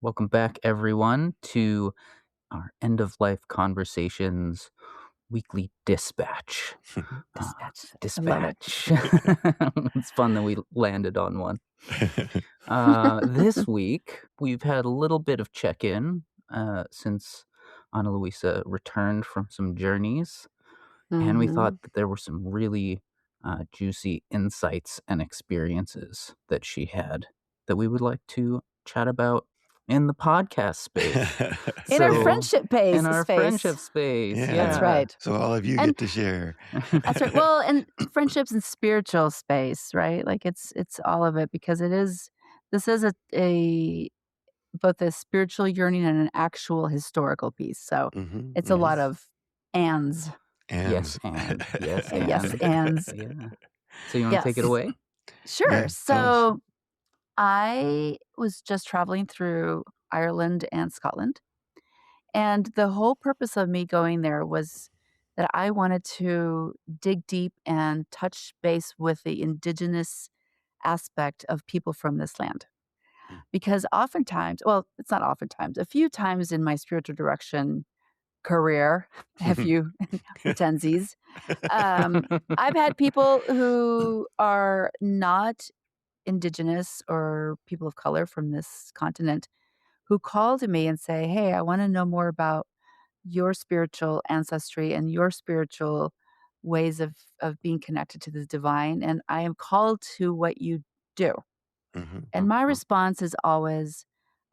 Welcome back, everyone, to our End of Life Conversations weekly dispatch. Uh, Dispatch. I love it. dispatch. It's fun that we landed on one. This week, we've had a little bit of check in since Ana Luisa returned from some journeys, and we thought Mhm. that there were some really juicy insights and experiences that she had that we would like to chat about in the podcast space. In our So, friendship in base our space. friendship space, That's Yeah. yeah. right. So all of you And get to share. that's right. Well, and friendships and spiritual space, right? Like it's all of it because this is a both a spiritual yearning and an actual historical piece. So it's a lot Yes. of ands. Yes, And and yes, Yes, and ands. yeah. So you wanna take it Yes. away? Sure. yeah, tell us. So I was just traveling through Ireland and Scotland. And the whole purpose of me going there was that I wanted to dig deep and touch base with the indigenous aspect of people from this land. Mm. Because oftentimes, well, it's not oftentimes, a few times in my spiritual direction career, a few pretensies, um, I've had people who are not indigenous or people of color from this continent who call to me and say, "Hey, I want to know more about your spiritual ancestry and your spiritual ways of being connected to the divine, and I am called to what you do." Mhm. And my Mhm. response is always,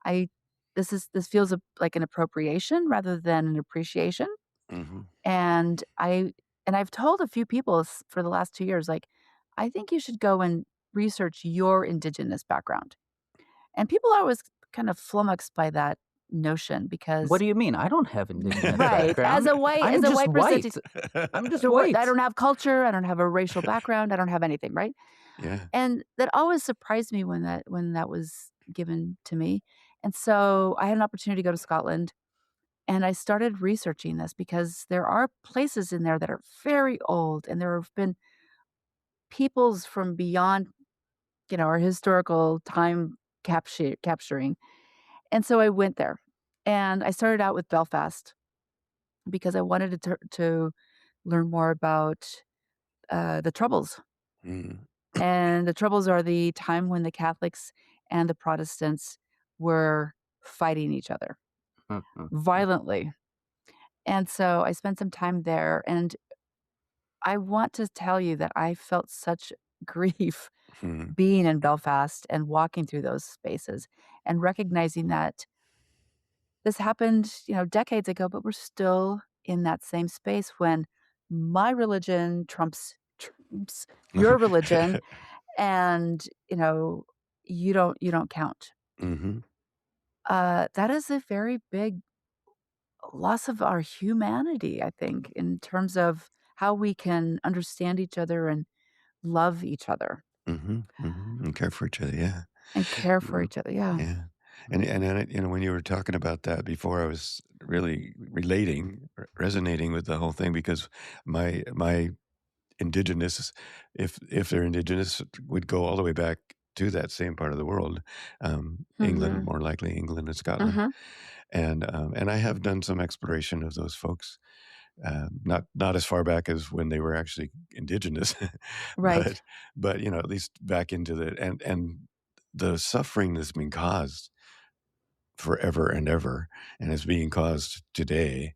"I this feels like an appropriation rather than an appreciation." Mhm. And I've told a few people for the last 2 years, like, "I think you should go and research your indigenous background." And people are always kind of flummoxed by that notion What because do you mean? I don't have indigenous right, background. as I'm a just white person, white. I'm just so what, I white. don't have culture, I don't have a racial background, I don't have anything, right? Yeah. And that always surprised me when that was given to me. And so I had an opportunity to go to Scotland and I started researching this because there are places in there that are very old and there have been peoples from beyond, our historical time capturing. And so I went there. And I started out with Belfast because I wanted to learn more about the Troubles. Mm. And the Troubles are the time when the Catholics and the Protestants were fighting each other Mhm. violently. And so I spent some time there. And I want to tell you that I felt such grief Mhm. being in Belfast and walking through those spaces and recognizing that this happened, decades ago, but we're still in that same space when my religion trumps your religion and, you don't count. Mhm. That is a very big loss of our humanity, I think, in terms of how we can understand each other and love each other Mhm. Mhm. And care for each other, yeah. and care for Mm. each other. Yeah. Yeah. And then, when you were talking about that before, I was really relating, resonating with the whole thing because my indigenous, if they're indigenous, would go all the way back to that same part of the world, England, Mhm. more likely England and Scotland. Mhm. And I have done some exploration of those folks, not as far back as when they were actually indigenous, Right. but at least back into the and the suffering that's been caused forever and ever, and is being caused today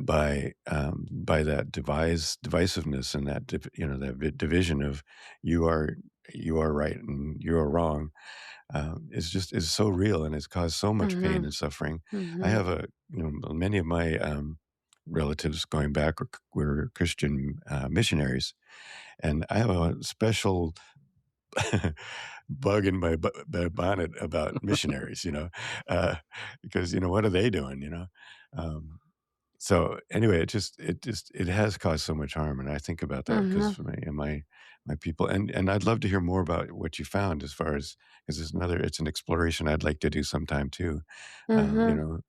by that divisiveness and that division of you are you are right and you are wrong, is so real and has caused so much pain Mhm. and suffering. I Mhm. have many of my relatives going back were Christian missionaries, and I have a special bug in my bonnet about missionaries, uh, because what are they doing, Um, so anyway, it has caused so much harm, and I think about that Mhm. because my people, and I'd love to hear more about what you found as far as because it's an exploration I'd like to do sometime too. You Mhm. know,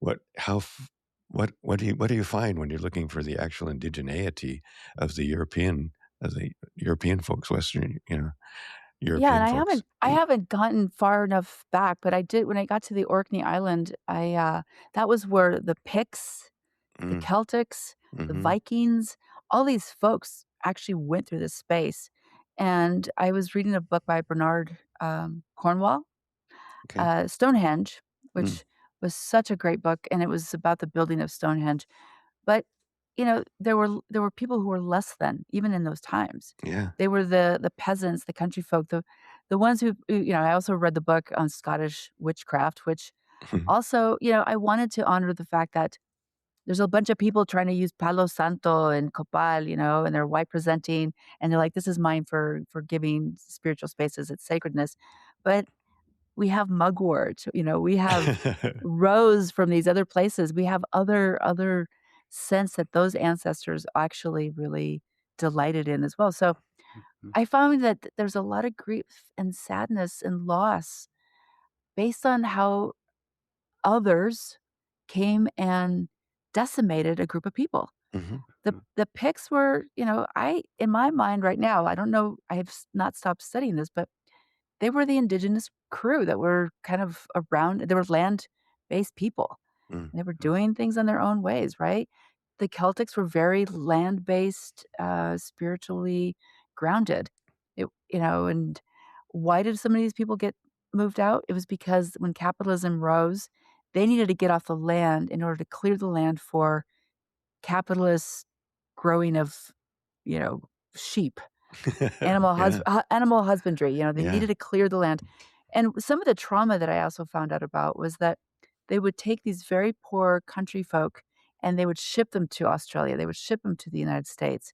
what how f- what do you find when you're looking for the actual indigeneity of the European folks, Western, Yeah, and European folks. I Yeah. haven't gotten far enough back, but I did when I got to the Orkney Island, that was where the Picts, the Mm, Celtics, the mhm. Vikings, all these folks actually went through this space, and I was reading a book by Bernard, Cornwell, Okay. Stonehenge, Mm, which was such a great book, and it was about the building of Stonehenge, but, there were people who were less than, even in those times. yeah. They were the peasants, the country folk, the ones I also read the book on Scottish witchcraft, which also, I wanted to honor the fact that there's a bunch of people trying to use Palo Santo and Copal, and they're white presenting, and they're like, "This is mine for giving spiritual spaces, its sacredness." But we have mugwort, we have rose from these other places. We have other sense that those ancestors actually really delighted in as well. So Mhm. I found that there's a lot of grief and sadness and loss based on how others came and decimated a group of people. Mhm, The Picts were, I in my mind right now, I don't know, I have not stopped studying this, but they were the indigenous crew that were kind of around. They were land-based people. mm, They were mm, doing things in their own ways, right? The Celtics were very land-based, spiritually grounded. And why did some of these people get moved out? It was because when capitalism rose, they needed to get off the land in order to clear the land for capitalist growing of, you know, sheep. yeah, Animal husbandry, they yeah. needed to clear the land, and some of the trauma that I also found out about was that they would take these very poor country folk, and they would ship them to Australia, they would ship them to the United States.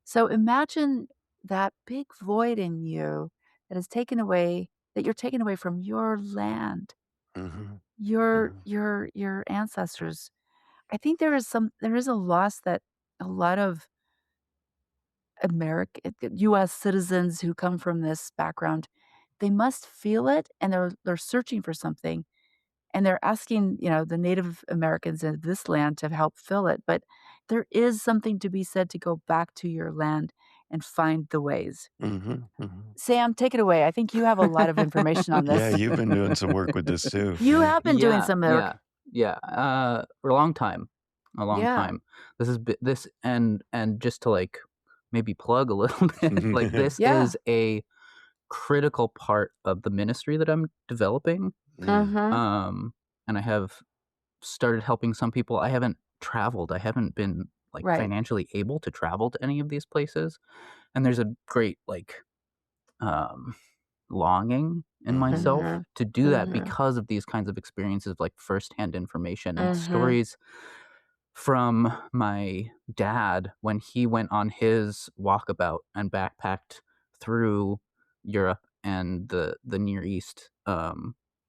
So imagine that big void in you that you're taken away from your land, Mhm, your mhm, your your ancestors. I think there is a loss that a lot of US citizens who come from this background, they must feel it, and they're searching for something, and they're asking, the Native Americans in this land to help fill it, but there is something to be said to go back to your land and find the ways. mhm, mhm. Sam, take it away. I think you have a lot of information on Yeah, this. you've been doing some work with this too, You yeah. have been doing Yeah, some work. yeah, yeah, for a long Yeah. time. This is this and just to, like, maybe plug a little bit, like, this Yeah. is a critical part of the ministry that I'm developing, Mm, Mhm. um, and I have started helping some people. I haven't traveled, I haven't been, like, Right. financially able to travel to any of these places, and there's a great, like, um longing in mhm, myself Mhm. to do that Mhm. because of these kinds of experiences, like firsthand information and Mhm. stories from my dad when he went on his walkabout and backpacked through Europe and the Near East,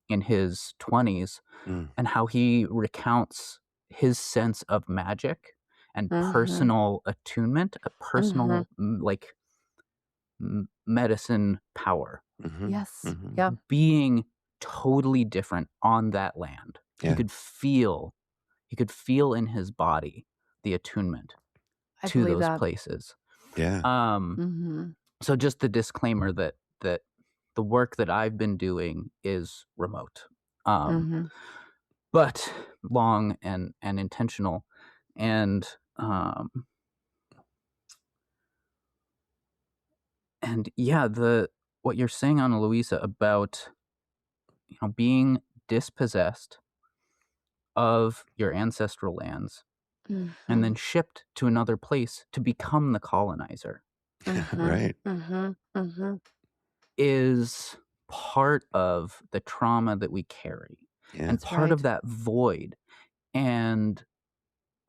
in his 20s, mm, and how he recounts his sense of magic and Mhm. personal attunement, a Mhm. personal, like, medicine power mhm, Yes. mhm. Yeah. being totally different on that land. Yeah, He could feel in his body the attunement I to believe those that. places. yeah, Um, Mhm. so just the disclaimer that the work that I've been doing is remote, um, Mhm. but long and intentional, and yeah, the what you're saying, Ana Luisa, about being dispossessed of your ancestral lands and then Mhm. shipped to another place to become the colonizer Mhm. right. Mhm. Mhm. is part of the trauma that we carry Yeah, and That's part of right. that void. And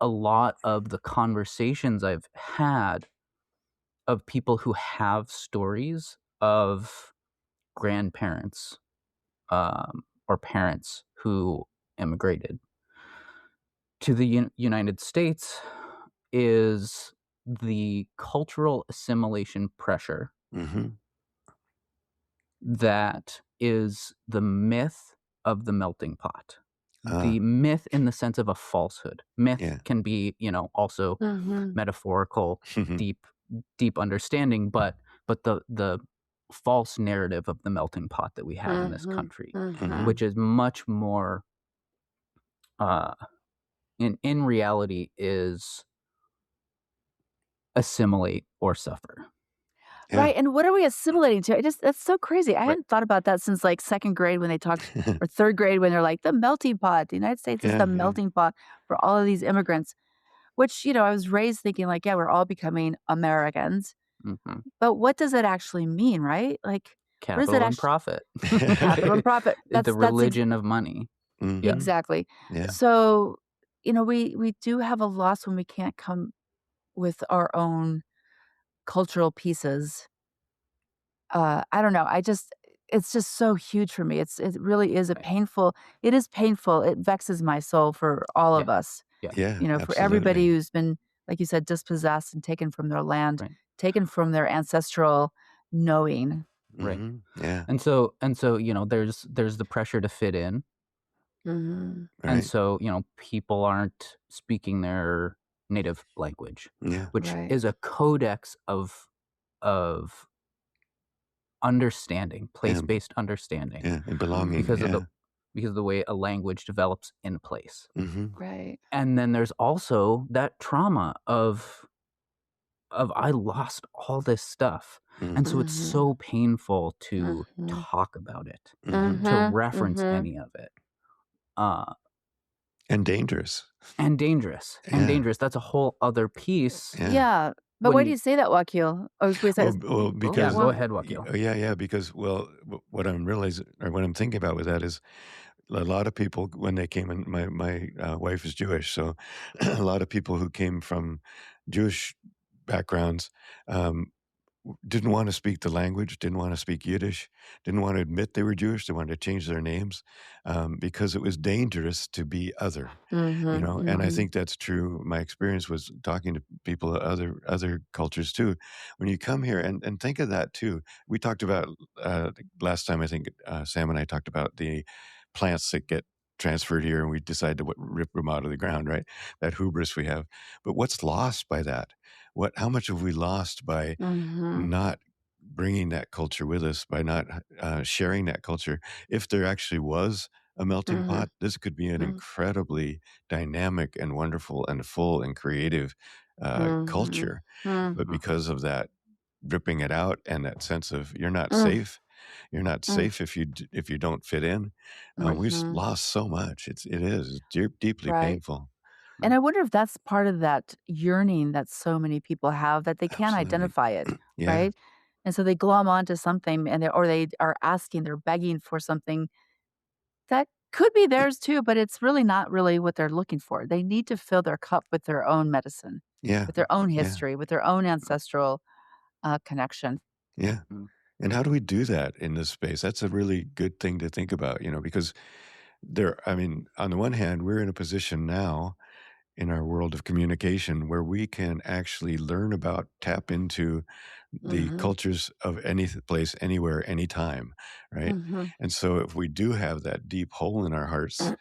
a lot of the conversations I've had of people who have stories of grandparents, or parents who immigrated to the United States is the cultural assimilation pressure mhm. that is the myth of the melting pot. Ah, The myth in the sense of a falsehood. Myth yeah. can be, also Mhm. metaphorical, deep deep understanding, but the false narrative of the melting pot that we have in this Mhm. country, Mhm. Mhm. which is much more, uh, in reality, is assimilate or suffer. Yeah. Right, and what are we assimilating to? I just that's so crazy. I Right. hadn't thought about that since, like, 2nd grade when they talked or 3rd grade when they're like, "The melting pot. The United States is Yeah, the yeah. melting pot for all of these immigrants," which, I was raised thinking like, "Yeah, we're all becoming Americans," Mhm. but what does it actually mean, right? Like, what does it Capital and actually profit. capital and profit. The That's religion of money. Yep. Mhm. exactly. Yeah. So, we do have a loss when we can't come with our own cultural pieces. I don't know, it's just so huge for me. It really is a Right. painful it is painful, it vexes my soul for all Yeah. of us, Yeah. Yeah, for everybody absolutely. who's been, like you said, dispossessed and taken from their land, Right. taken from their ancestral knowing. Right. Mhm. Yeah. And so, there's the pressure to fit in. Mhm. And Right. so, people aren't speaking their native language, Yeah. which Right. is a codex of understanding, Yeah. place-based understanding Yeah, and belonging. because of Mhm. the Yeah. because of the way a language develops in place. Mhm. Right. And then there's also that trauma of I lost all this stuff. And so Mhm. it's Mhm. so painful to Mhm. talk about it, Mhm. to Mhm. reference Mhm. any of it. Uh, And dangerous. and dangerous, and Yeah. dangerous. That's a whole other piece Yeah. Yeah, but when why do you you say that, Wakil? Oh, we said Yeah, Because go well ahead, Wakil. yeah, yeah, because, well, what I'm realizing or what I'm thinking about with that is a lot of people when they came in my wife is Jewish, so a lot of people who came from Jewish backgrounds, um, didn't wanna speak the language, didn't wanna speak Yiddish, didn't wanna admit they were Jewish, they wanted to change their names, because it was dangerous to be other, Mhm. and I Mhm. think that's true. My experience was talking to people of other cultures too. When you come here and think of that too, we talked about, last time I think, Sam and I talked about the plants that get transferred here, and we decide to rip them out of the ground, right? That hubris we have. But what's lost by that? How much have we lost by Mhm. not bringing that culture with us, by not, sharing that culture? If there actually was a melting Mhm. pot, this could be an Mhm. incredibly dynamic and wonderful and full and creative, Mhm. culture. But Mhm. Mhm. because of that ripping it out and that sense of Mm. you're not Mm. safe if you don't fit in, Mhm. lost so much. It is deeply Right. painful. And Right. I wonder if that's part of that yearning that so many people have that they can't Absolutely. identify it, Yeah, right? And so they glom onto something and they are asking, they're begging for something that could be theirs too, but it's really not really what they're looking for. They need to fill their cup with their own medicine, yeah, with their own yeah, history, with their own ancestral connection. yeah. Mhm. And how do we do that in this space? That's a really good thing to think about, because I mean, on the one hand, we're in a position now in our world of communication where we can actually learn about, tap into the Mhm. cultures of any place, anywhere, anytime, right? Mhm. And so if we do have that deep hole in our hearts,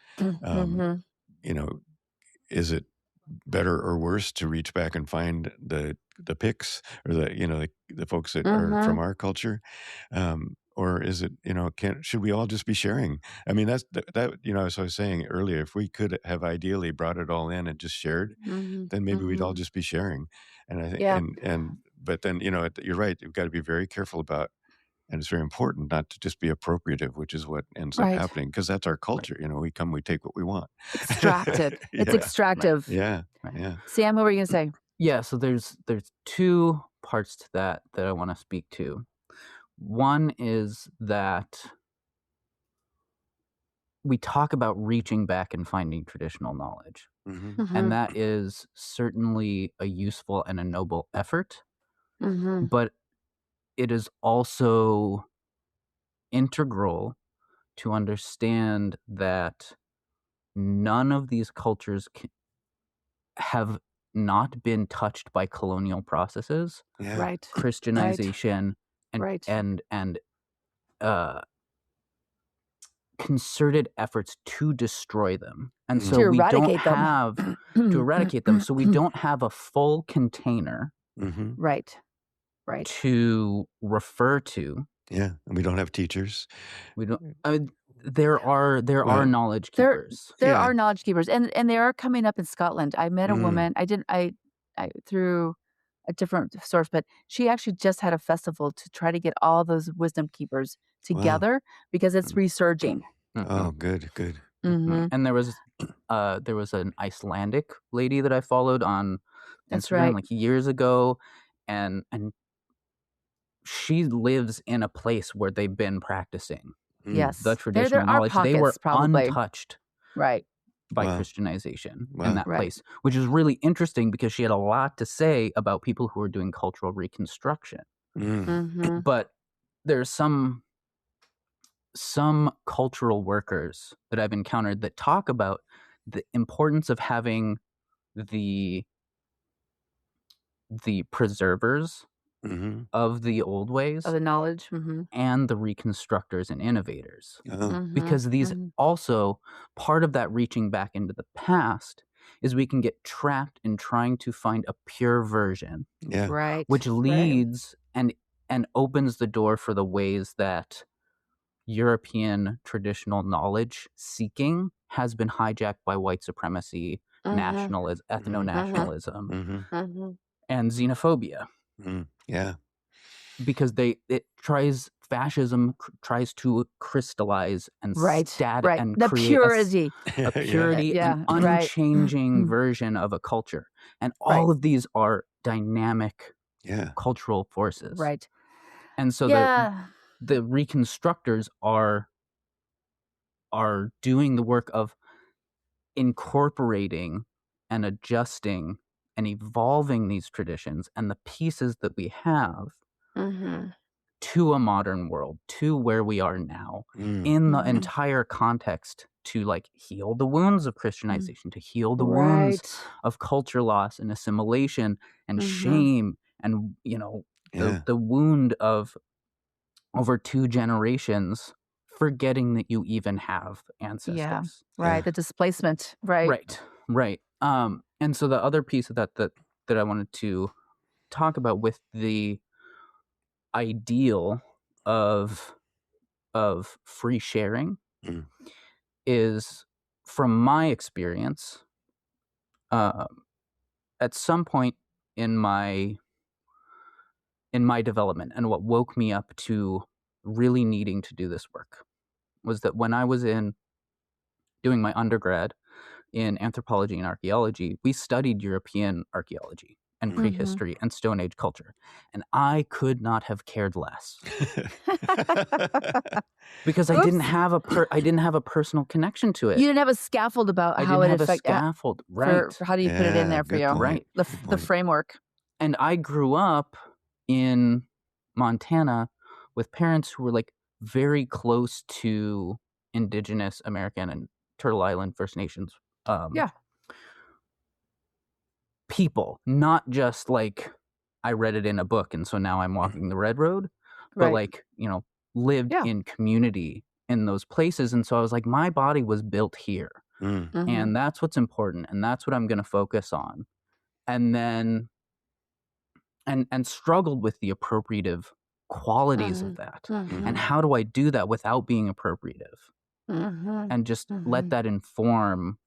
um, Mhm. you know, is it better or worse to reach back and find the picks or the folks that are from Mhm. our culture, or is it can should we all just be sharing? I mean as I was saying earlier, if we could have ideally brought it all in and just shared, Mhm. then maybe we'd all Mhm. just be sharing. And I think Yeah. and but then you're right, you've got to be very careful about, and it's very important not to just be appropriative, which is what ends up Right. happening because that's our Right. culture. We come, we take what we want. Extracted. It's Yeah, Right. extractive. yeah, Right. yeah. Sam, what were you gonna say? Yeah, so there's 2 parts to that I wanna speak to. One is that we talk about reaching back and finding traditional knowledge, Mhm. and Mhm. that is certainly a useful and a noble effort, Mhm. but it is also integral to understand that none of these cultures have not been touched by colonial processes, Yeah. Right. Right. Christianization, and Right. and uh, concerted efforts to destroy them. And To so Mhm. we don't eradicate them. have to eradicate them. So we don't have a full container Mhm. Right. Right. to refer to. Yeah, and we don't have teachers. We don't. There are Well, knowledge There keepers. there yeah. are knowledge keepers, and they are coming up in Scotland. I met a Mm, woman. I didn't. I through a different source, but she actually just had a festival to try to get all those wisdom keepers wow. together because it's Mm. resurging. Mhm, Oh, good, good. mhm. Mhm. And there was an Icelandic lady that I followed on That's Instagram right. like years ago, and she lives in a place where they've been practicing Mm, the Yes. There traditional are knowledge. They pockets were probably. untouched Right. by wow, Christianization in wow. that Right. place, which is really interesting because she had a lot to say about people who were doing cultural reconstruction. Mm, Mhm. But there's some cultural workers that I've encountered that talk about the importance of having the the preservers mhm. of the old Of ways the knowledge. Mhm. and the reconstructors and innovators, Oh, Mhm. because these Mhm. also, part of that reaching back into the past is we can get trapped in trying to find a pure version, yeah. which Right. Right. leads and opens the door for the ways that European traditional knowledge seeking has been hijacked by white supremacy, Mhm. Mhm, Mhm. ethno-nationalism, mhm, Mhm. and xenophobia, yeah, because fascism tries to crystallize and Right. stat Right. and The create purity. a yeah, purity, an Yeah. Right. unchanging version of a culture. And Right. all of these are dynamic yeah. cultural forces. Right. And so Yeah. the reconstructors are doing the work of incorporating and adjusting and evolving these traditions and the pieces that we have Mhm. to a modern world, to where we are now, Mm, in the Mhm. entire context, to like heal the wounds of Mm. Christianization, to heal the wounds Right. of culture loss and assimilation and Mhm. shame, and the yeah, the wound of over 2 generations forgetting that you even have Yeah. ancestors. Right. yeah. The displacement. Right. Right, right. And so the other piece of that I wanted to talk about with the ideal of free sharing Mm, is, from my experience, uh, at some point in my development, and what woke me up to really needing to do this work, was that when I was in doing my undergrad in anthropology and archaeology, we studied European archaeology and mm. Mhm. prehistory and Stone Age culture, and I could not have cared less, because Oops. I didn't have a personal connection to You it. didn't have a scaffold about I how didn't it have a affect scaffold. for Right, how do you put it in Yeah, there for good you? point, right. good The point. framework. And I grew up in Montana with parents who were like very close to Indigenous American and Turtle Island First Nations um, Yeah. people, not just like I read it in a book and so now I'm Mhm, walking the red road, but Right. like, lived Yeah. in community in those places. And so I was like, my body was built here, mm, Mhm. and that's what's important, and that's what I'm going to focus on. And then and struggled with the appropriative qualities of Mhm. that. And mhm, Mhm. how do I do that without being appropriative? Mhm. And just let Mhm. that inform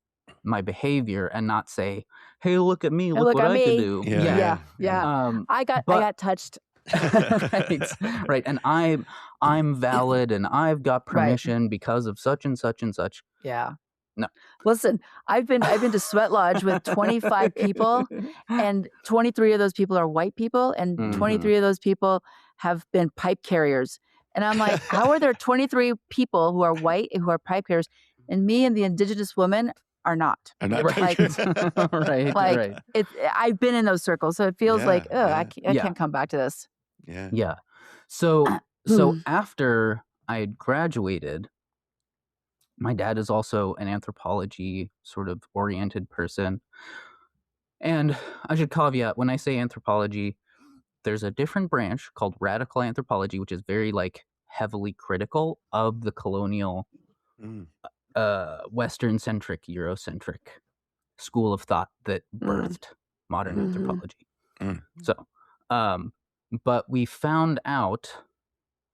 my behavior and not say, "Hey, look at me, Hey, look look what at I could me. do." yeah, Yeah. Yeah. yeah, yeah. Yeah. I But got touched. right, right. And I'm valid and I've got Right. permission because of such and such and such. Yeah. No. Listen, I've been to Sweat Lodge with 25 people, and 23 of those people are white people, and Mhm. 23 of those people have been pipe carriers. And I'm like, how are there 23 people who are white who are pipe carriers, and me and the indigenous woman are not? I'm not Right. Like, Right, like right. it's I've been in those circles, so it feels like, Yeah, oh, yeah, I Yeah, can't come back to this. yeah. yeah. So after I had graduated, my dad is also an anthropology sort of oriented person. And I should caveat, when I say anthropology, there's a different branch called radical anthropology, which is very like heavily critical of the colonial, Mm, Western centric, Eurocentric school of thought that Mm, birthed modern mhm, anthropology. mm, So, um, but we found out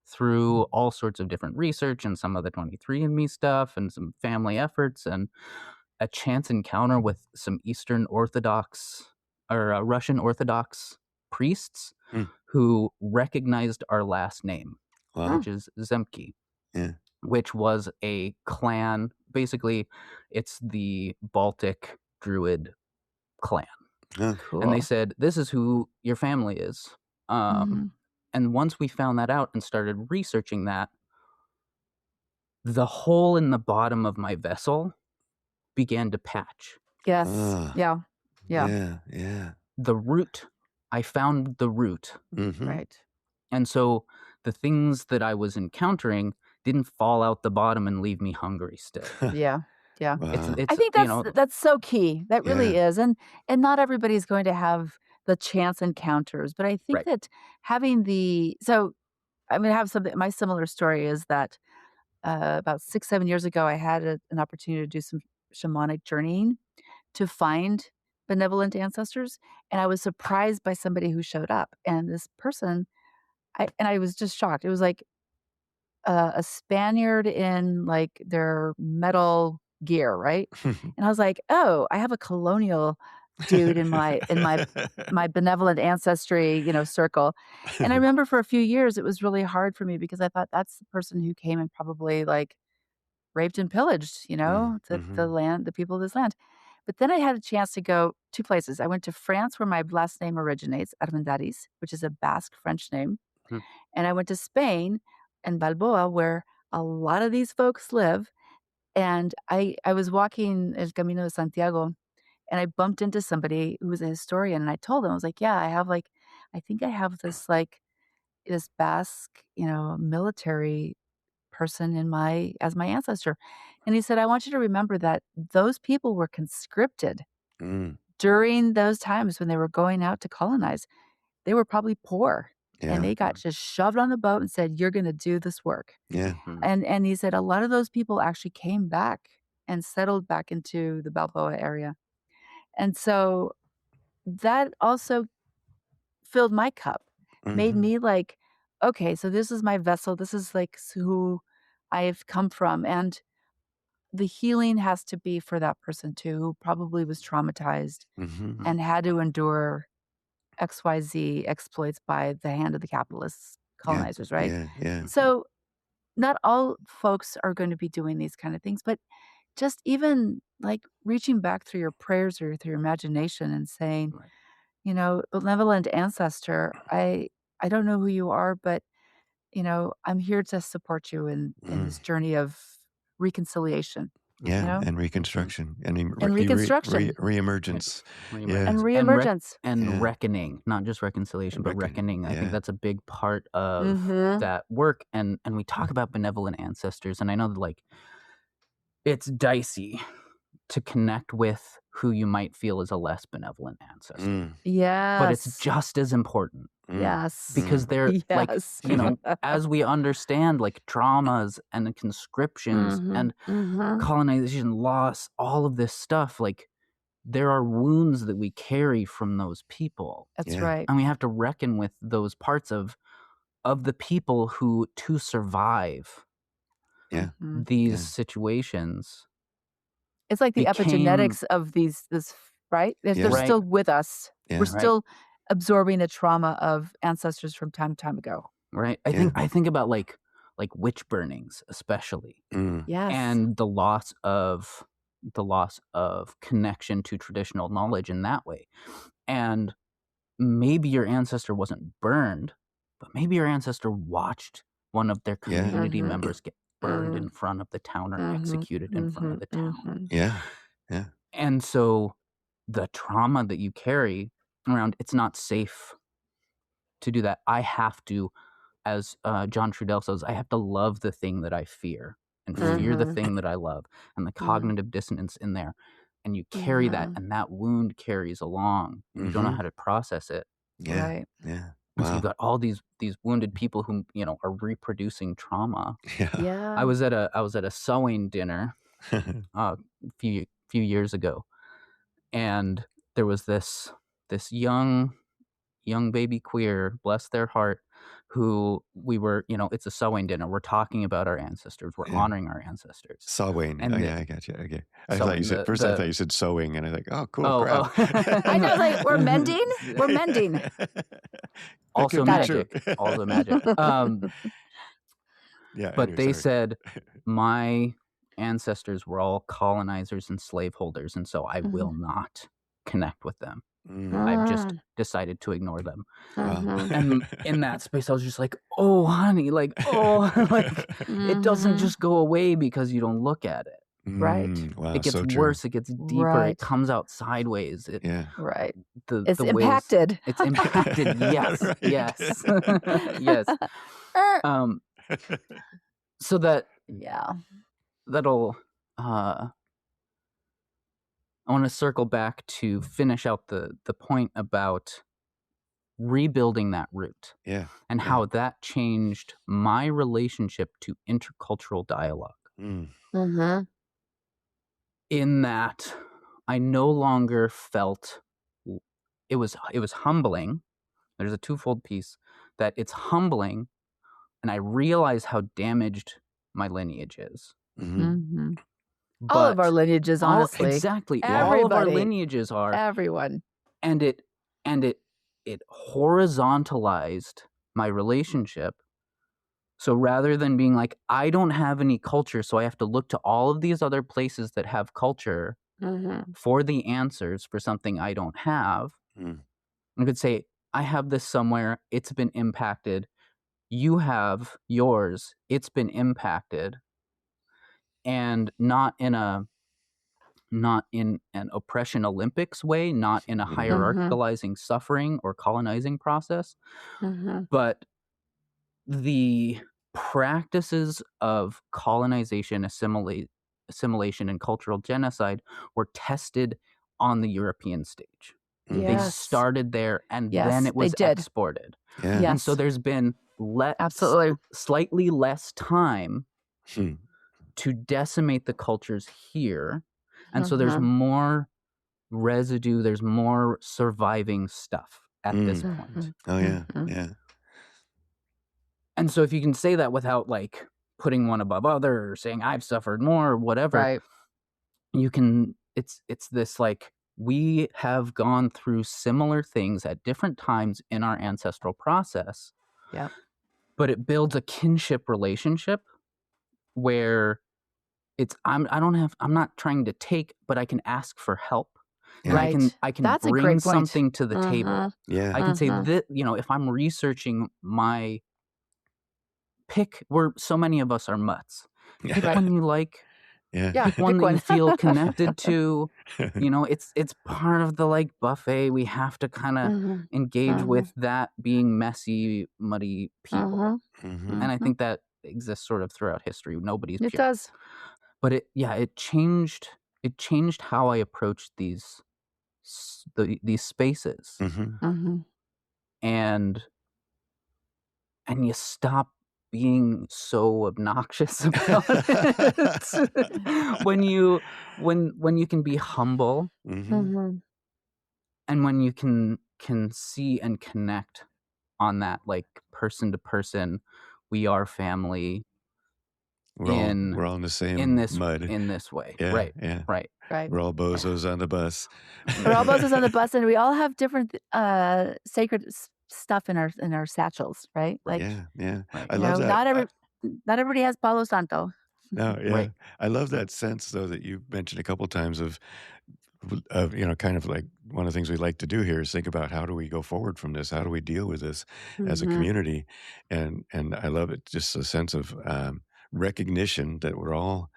through all sorts of different research and some of the 23andMe stuff and some family efforts and a chance encounter with some Eastern Orthodox or Russian Orthodox priests Hmm. who recognized our last name, Wow. which is Zemke, Yeah. which was a clan. Basically, it's the Baltic Druid clan. Huh. And they Cool. said, "This is who your family is." Um, Mhm. and once we found that out and started researching that, the hole in the bottom of my vessel began to patch. Yes. Ah. Yeah. Yeah. Yeah, yeah. The root, I found the root. Mhm. Right. And so the things that I was encountering didn't fall out the bottom and leave me hungry still. Yeah. Yeah. It's Wow. I it's, think you that's know that's so key. That really Yeah. is, and not everybody's going to have the chance encounters, but I think right. that having the so I'm gonna have something. My similar story is that about 6, 7 years ago, I had an opportunity to do some shamanic journeying to find benevolent ancestors, and I was surprised by somebody who showed up. And this person, I was just shocked. It was like a Spaniard in, like, their metal gear, right? And I was like, "Oh, I have a colonial dude in my benevolent ancestry, circle." And I remember for a few years, it was really hard for me because I thought that's the person who came and probably, like, raped and pillaged, Mm, the mhm, land, the people of this land. But then I had a chance to go 2 places. I went to France, where my last name originates, Armendariz, which is a Basque French name, Hmm. and I went to Spain and Balboa, where a lot of these folks live, and I was walking El Camino de Santiago, and I bumped into somebody who was a historian, and I told him, I was like, "Yeah, I think I have this, like, this Basque, military person in my as my ancestor." And he said, "I want you to remember that those people were conscripted mm, during those times when they were going out to colonize. They were probably poor, and yeah, they got just shoved on the boat and said, 'You're gonna do this work.'" yeah, Mhm. And he said a lot of those people actually came back and settled back into the Balboa area. And so that also filled my cup, made mhm, me like, "Okay, so this is my vessel. This is, like, who I've come from." And the healing has to be for that person too, who probably was traumatized mhm, Mhm. and had to endure XYZ exploits by the hand of the capitalist yeah, colonizers, right? yeah, yeah, Mhm. So, not all folks are going to be doing these kind of things, but just even, like, reaching back through your prayers or through your imagination and saying, Right. "Benevolent ancestor, I don't know who you are, but, I'm here to support you in mm, this journey of reconciliation," you yeah, Mhm. know, and Mhm. reconstruction, and and reconstruction Right. reemergence. Yeah, and Reemergence reemergence. and yeah, reckoning, not just reconciliation, but reckoning. I think yeah, that's a big part of Mhm. that work. And we talk about benevolent ancestors, and I know that like it's dicey to connect with who you might feel is a less benevolent ancestor, mm, but it's Yes. just as important mm, Yes. because mm, they're like, Yes. as we understand like traumas and the conscriptions Mhm. and Mhm. colonization, loss, all of this stuff, like there are wounds that we carry from those people, That's yeah, right. and we have to reckon with those parts of the people who, to survive yeah, Mhm. these yeah, situations, It's like the became epigenetics of this, right? They're yeah, right, still with us. We're yeah, right, still absorbing the trauma of ancestors from time ago. right. yeah, I think about like witch burnings, especially, mm, Yes. and the loss of connection to traditional knowledge in that way. And maybe your ancestor wasn't burned, but maybe your ancestor watched one of their yeah, community Mhm. members get burned Mm. in front of the town or Mhm. executed in front of Mhm. the town. Mhm. yeah, yeah, And so the trauma that you carry around, it's not safe to do that. I have to, as John Trudell says, I have to love the thing that I fear and mm, fear the Mhm. thing that I love, and the Mm. cognitive dissonance in there. And you carry that, Mhm. and that wound carries along, and you don't know mhm, how to process it. yeah, Right. yeah, And so you've wow, got all these wounded people who, are reproducing trauma. yeah, Yeah. I was at a sewing dinner a few years ago, and there was this young baby queer, bless their heart, who we were, it's a sewing dinner. We're talking about our ancestors. We're Yeah. honoring our ancestors. Sewing. Oh, And yeah, I got you. Okay. I thought you sewing, said first I thought you said sewing, and I like, "Oh, cool, oh, crap." oh, I know, like, we're mending? We're mending. That could also be Got it. true. magic, also magic. Yeah, But anyway, they sorry. said my ancestors were all colonizers and slaveholders, and so I Mhm. will not connect with them. Mm, I've just Mm, decided to ignore them. wow. mhm, And in that space, I was just like, "Oh, honey, like, oh, like, it doesn't mhm. just go away because you don't look at it. Right, Wow, It gets so true. worse, it gets deeper, it right, comes out sideways. Yeah. right. The It's ways impacted. it's impacted. Yes, Right. yes, yes. Um, so Yeah. that'll, uh I wanna circle back to finish out the point about rebuilding that root Yeah, and yeah. how that changed my relationship to intercultural dialogue. Mm, Mhm, In that I no longer felt w it was humbling. There's a twofold piece that it's humbling, and I realize how damaged my lineage is. mhm. mhm. All of our But lineages, all honestly. exactly, Yeah. all of our Everybody, lineages are, everyone. and it horizontalized my relationship. So rather than being like, "I don't have any culture, so I have to look to all of these other places that have culture Mhm, for the answers for something I don't have," Mm, I could say, "I have this somewhere, it's been impacted. You have yours, it's been impacted." And not in an oppression Olympics way, not in a mhm, mhm, hierarchicalizing suffering or colonizing process, mhm, but the practices of colonization, assimilation, and cultural genocide were tested on the European stage. They mhm. Yes, started there, and then yes, it they was did. exported. Yeah. And so Yes, there's been absolutely. slightly less time Hmm. to decimate the cultures here. And so there's Mhm, more residue, there's more surviving stuff at this Mm. point. mhm, Oh, yeah, mhm. yeah. And so if you can say that without, like, putting one above other or saying I've suffered more or whatever, Right. you can it's this, like, we have gone through similar things at different times in our ancestral process, Yep. but it builds a kinship relationship where I'm not trying to take, but I can ask for help, and Yeah, Right. I can That's a bring great point. something to the Mhm, table. yeah. I can say mhm, that, if I'm researching my pick where so many of us are mutts. Pick right. one you like, Yeah. Yeah, pick one pick that you one. feel connected to. It's part of the, like, buffet. We have to kinda Mhm, engage mhm, with that being messy, muddy people, mhm, Mhm. and I mhm. think that exists sort of throughout history. Nobody's It pure. does. But it changed how I approach these spaces, Mhm. Mhm, and you stop being so obnoxious about it. When you can be humble, Mhm. mhm. and when you can see and connect on that, like, person to person, we are family in We're all in the in same this mud. in this way. Yeah, Right, yeah. right. Right. We're all bozos on the bus. We're all Mhm. bosses on the bus, and we all have different, sacred stuff in our satchels, right? Right, Yeah, yeah. right, I love that. Not everybody has Palo Santo. No, yeah. right. I love that sense, though, that you mentioned a couple times kind of like one of the things we like to do here is think about how do we go forward from this? How do we deal with this as a Mhm, community? And I love it, just a sense of recognition that we're all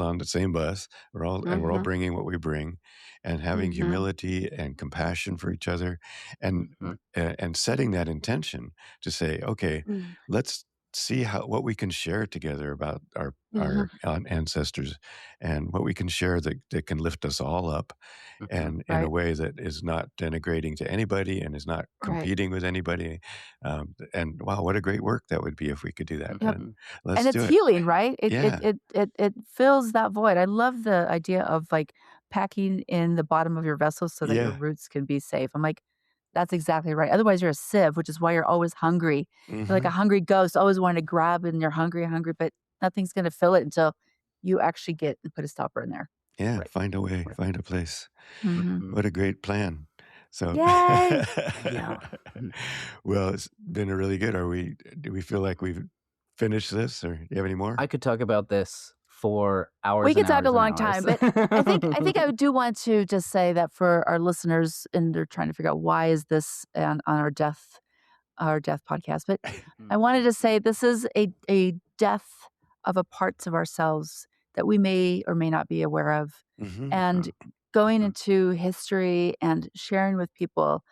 on the same bus. We're all mhm, bringing what we bring, and having mhm, humility and compassion for each other, and Mhm, and setting that intention to say, okay, mm, let's see how what we can share together about mhm. our ancestors, and what we can share that can lift us all up, mhm, and in a Right, way that is not denigrating to anybody and is not right. competing with anybody. And wow, what a great work that would be if we could do that. Yep. And mhm, And let's it's do it. healing, right? Yeah, It fills that void. I love the idea of, like, packing in the bottom of your vessel so that your yeah, roots can be safe. I'm like, That's exactly right. Otherwise, you're a sieve, which is why you're always hungry. You're like a Mhm. hungry ghost, always wanting to grab, and you're hungry, hungry, but nothing's gonna fill it until you actually get and put a stopper in there. Yeah, Right. find a way, Right. find a place. Mhm. Mhm. What a great plan. So Yay! Yeah. Mm. well, it's been a really good. Do we feel like we've finished this, or do you have any more? I could talk about this for We hours and could talk a hours and long hours. time, but I think I do want to just say that for our listeners, and they're trying to figure out why is this on our death podcast, but I Mm, wanted to say this is a death of a parts of ourselves that we may or may not be aware of, Mhm. and mhm, going mhm, into history and sharing with people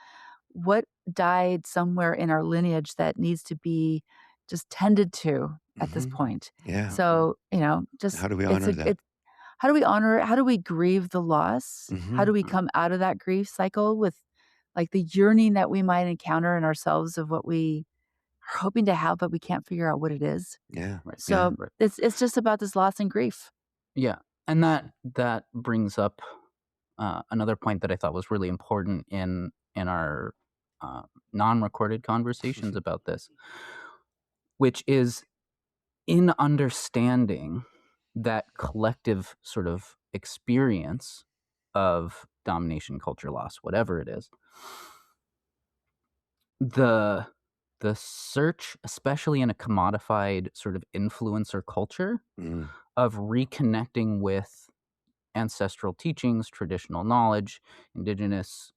what died somewhere in our lineage that needs to be just tended to at this Mhm. point. Yeah. mhm. So, just How do we it's honor a that? it's how do we honor it? How do we grieve the loss? How do Mhm. we Mm. come out of that grief cycle with like the yearning that we might encounter in ourselves of what we are hoping to have, but we can't figure out what it is. Yeah. Right. Yeah. So Right. it's just about this loss and grief. Yeah, and that brings up another point that I thought was really important in our uh, non-recorded conversations about this, which is in understanding that collective sort of experience of domination, culture, loss, whatever it is. The the search, especially in a commodified sort of influencer culture, Mm. of reconnecting with ancestral teachings, traditional knowledge, indigenous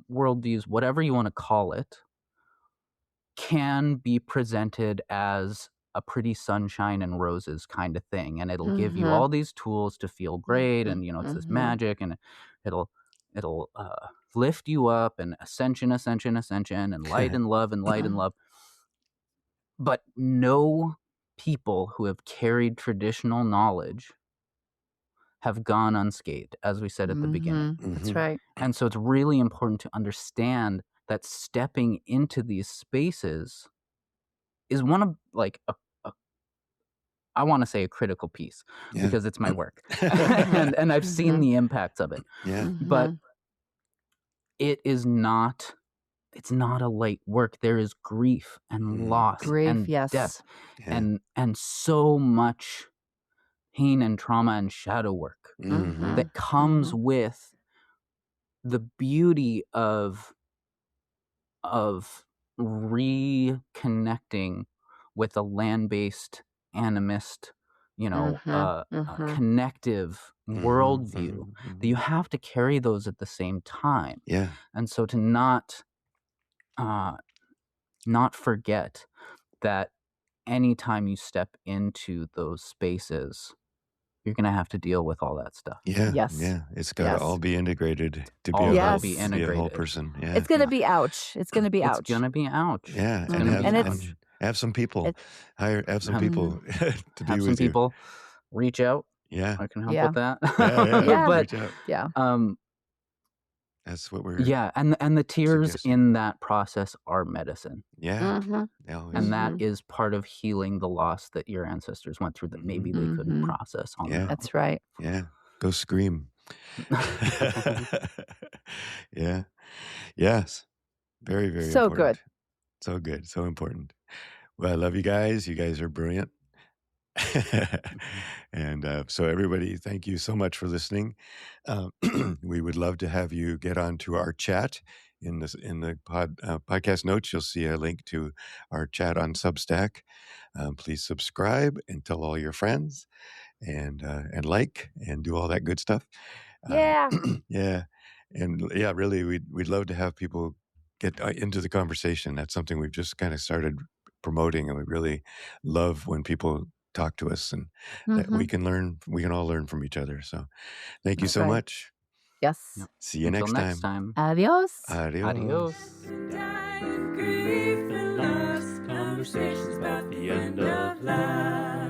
worldviews, whatever you want to call it, can be presented as a pretty sunshine and roses kind of thing. And it'll give you Mhm. all these tools to feel great. Mhm. And, it's this Mhm. magic and it'll, it'll lift you up and ascension, ascension, ascension, and light and love and light and love. But no people who have carried traditional knowledge have gone unscathed, as we said at the beginning. Mhm. That's Mhm. right. And so it's really important to understand that stepping into these spaces is one of like a I want to say a critical piece Yeah. because it's my work. Mhm. And I've seen Mhm. the impacts of it. Yeah. But Mhm. it is not it's not a light work. There is grief and Mm. loss Grief, and yes. death Yeah. and so much pain and trauma and shadow work Mhm. Mhm. that comes Mhm. with the beauty of reconnecting with a land-based animist, Mhm. Mhm. connective Mhm. worldview, Mhm. that you Mhm. have to carry those at the same time. Yeah. And so to uh, not forget that anytime you step into those spaces, you're gonna have to deal with all that stuff. Yeah. Yes. Yeah. It's gotta all Yes. be integrated to be All a gotta whole be to Yes. be a whole integrated. person. Yeah. It's gonna Yeah. be ouch. It's gonna be It's ouch. gonna be ouch. Yeah, It's and gonna be And ouch. have some people, it have some Have people mhm. to be have some with you. people reach out. Yeah. I can help Yeah. with that. Yeah, yeah, Yeah. But, reach out. Yeah. um, That's what we're yeah, and the tears suggesting. in that process are medicine, Yeah, Mhm. they and always that Mhm. is part of healing the loss that your ancestors went through that Mhm. maybe they couldn't Mhm. process on their Yeah, own. That's right. yeah. Go scream. Yeah. Yes. Very, very So good. important. So good, so important. Well, I love you guys. You guys are brilliant. Mhm. And so, everybody, thank you so much for listening. Um, we would love to have you get onto our chat in the podcast notes. You'll see a link to our chat on Substack. Please subscribe and tell all your friends and like and do all that good stuff. Um, Yeah. yeah, and yeah, really, we'd love to have people get into the conversation. That's something we've just kind of started promoting, and we really love when people talk to us and that Mhm. we can all learn from each other. So thank you That's so right. much. Yes. Yep. See you Until next next time. time, Adios. Adios. adios. Grief and loss, conversations about the end of life.